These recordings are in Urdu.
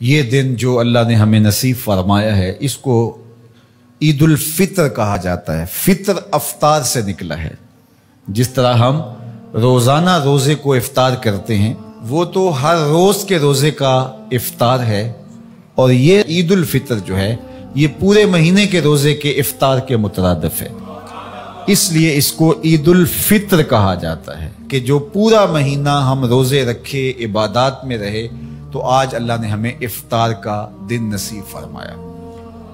یہ دن جو اللہ نے ہمیں نصیب فرمایا ہے اس کو عید الفطر کہا جاتا ہے۔ فطر افطار سے نکلا ہے۔ جس طرح ہم روزانہ روزے کو افطار کرتے ہیں وہ تو ہر روز کے روزے کا افطار ہے، اور یہ عید الفطر جو ہے یہ پورے مہینے کے روزے کے افطار کے مترادف ہے، اس لیے اس کو عید الفطر کہا جاتا ہے کہ جو پورا مہینہ ہم روزے رکھے، عبادات میں رہے، تو آج اللہ نے ہمیں افطار کا دن نصیب فرمایا۔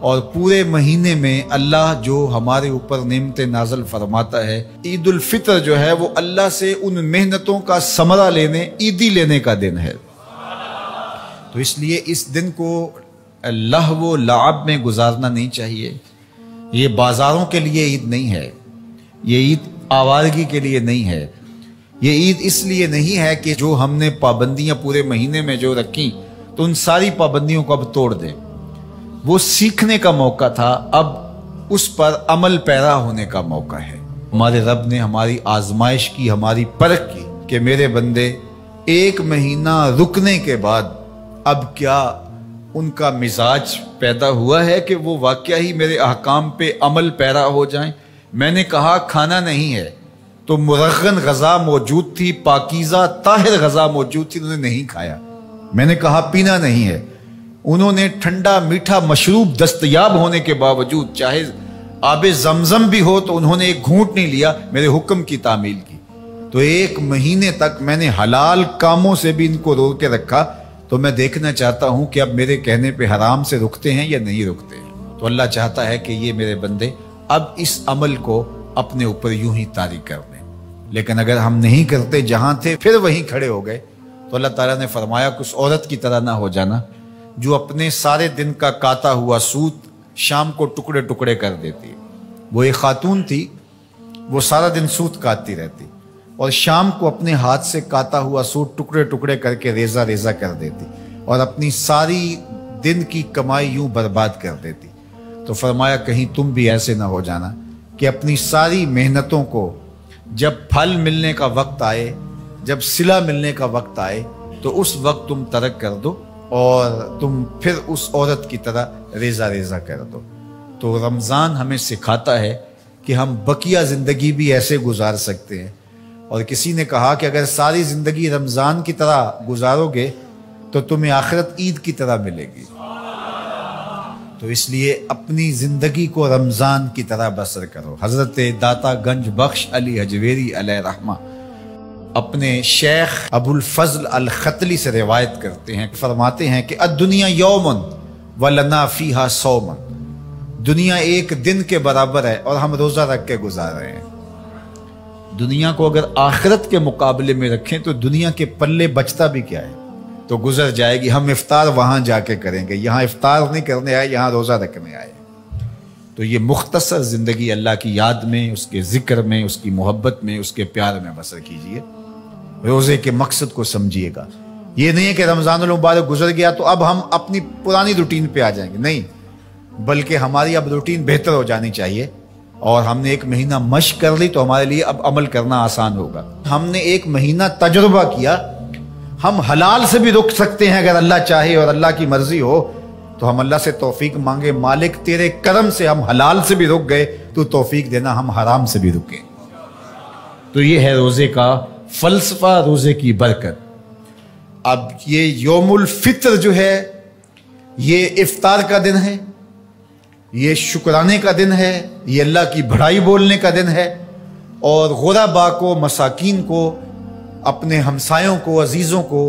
اور پورے مہینے میں اللہ جو ہمارے اوپر نعمتیں نازل فرماتا ہے، عید الفطر جو ہے وہ اللہ سے ان محنتوں کا ثمرہ لینے، عیدی لینے کا دن ہے۔ تو اس لیے اس دن کو لہو و لعب میں گزارنا نہیں چاہیے۔ یہ بازاروں کے لیے عید نہیں ہے، یہ عید آوارگی کے لیے نہیں ہے، یہ عید اس لیے نہیں ہے کہ جو ہم نے پابندیاں پورے مہینے میں جو رکھیں تو ان ساری پابندیوں کو اب توڑ دیں۔ وہ سیکھنے کا موقع تھا، اب اس پر عمل پیرا ہونے کا موقع ہے۔ ہمارے رب نے ہماری آزمائش کی، ہماری پرکھ کی کہ میرے بندے ایک مہینہ رکنے کے بعد اب کیا ان کا مزاج پیدا ہوا ہے کہ وہ واقعہ ہی میرے احکام پہ عمل پیرا ہو جائیں۔ میں نے کہا کھانا نہیں ہے تو مرغن غذا موجود تھی، پاکیزہ طاہر غذا موجود تھی، انہوں نے نہیں کھایا۔ میں نے کہا پینا نہیں ہے، انہوں نے ٹھنڈا میٹھا مشروب دستیاب ہونے کے باوجود چاہے آب زمزم بھی ہو تو انہوں نے ایک گھونٹ نہیں لیا، میرے حکم کی تعمیل کی۔ تو ایک مہینے تک میں نے حلال کاموں سے بھی ان کو روک کے رکھا۔ تو میں دیکھنا چاہتا ہوں کہ اب میرے کہنے پہ حرام سے رکتے ہیں یا نہیں رکتے ہیں۔ تو اللہ چاہتا ہے کہ یہ میرے بندے اب اس عمل کو اپنے اوپر یوں ہی طاری کر دیں، لیکن اگر ہم نہیں کرتے، جہاں تھے پھر وہیں کھڑے ہو گئے، تو اللہ تعالیٰ نے فرمایا کچھ عورت کی طرح نہ ہو جانا جو اپنے سارے دن کا کاتا ہوا سوت شام کو ٹکڑے ٹکڑے کر دیتی ہے۔ وہ ایک خاتون تھی، وہ سارا دن سوت کاٹتی رہتی اور شام کو اپنے ہاتھ سے کاتا ہوا سوت ٹکڑے ٹکڑے کر کے ریزہ ریزہ کر دیتی اور اپنی ساری دن کی کمائی یوں برباد کر دیتی۔ تو فرمایا کہیں تم بھی ایسے نہ ہو جانا کہ اپنی ساری محنتوں کو جب پھل ملنے کا وقت آئے، جب صلہ ملنے کا وقت آئے تو اس وقت تم ترک کر دو اور تم پھر اس عورت کی طرح ریزہ ریزہ کر دو۔ تو رمضان ہمیں سکھاتا ہے کہ ہم بقیہ زندگی بھی ایسے گزار سکتے ہیں، اور کسی نے کہا کہ اگر ساری زندگی رمضان کی طرح گزارو گے تو تمہیں آخرت عید کی طرح ملے گی۔ تو اس لیے اپنی زندگی کو رمضان کی طرح بسر کرو۔ حضرت داتا گنج بخش علی حجویری علیہ رحمہ اپنے شیخ ابو الفضل الختلی سے روایت کرتے ہیں، فرماتے ہیں کہ الدنیا یومن ولنا فیہا صومن، دنیا ایک دن کے برابر ہے اور ہم روزہ رکھ کے گزار رہے ہیں۔ دنیا کو اگر آخرت کے مقابلے میں رکھیں تو دنیا کے پلے بچتا بھی کیا ہے، تو گزر جائے گی۔ ہم افطار وہاں جا کے کریں گے، یہاں افطار نہیں کرنے آئے، یہاں روزہ رکھنے آئے۔ تو یہ مختصر زندگی اللہ کی یاد میں، اس کے ذکر میں، اس کی محبت میں، اس کے پیار میں بسر کیجئے۔ روزے کے مقصد کو سمجھیے گا۔ یہ نہیں ہے کہ رمضان المبارک گزر گیا تو اب ہم اپنی پرانی روٹین پہ آ جائیں گے، نہیں، بلکہ ہماری اب روٹین بہتر ہو جانی چاہیے، اور ہم نے ایک مہینہ مشق کر لی تو ہمارے لیے اب عمل کرنا آسان ہوگا۔ ہم نے ایک مہینہ تجربہ کیا، ہم حلال سے بھی رک سکتے ہیں اگر اللہ چاہے اور اللہ کی مرضی ہو تو ہم اللہ سے توفیق مانگے، مالک تیرے کرم سے ہم حلال سے بھی رک گئے تو توفیق دینا ہم حرام سے بھی رکیں۔ تو یہ ہے روزے کا فلسفہ، روزے کی برکت۔ اب یہ یوم الفطر جو ہے یہ افطار کا دن ہے، یہ شکرانے کا دن ہے، یہ اللہ کی بڑائی بولنے کا دن ہے، اور غربا کو، مساکین کو، اپنے ہمسایوں کو، عزیزوں کو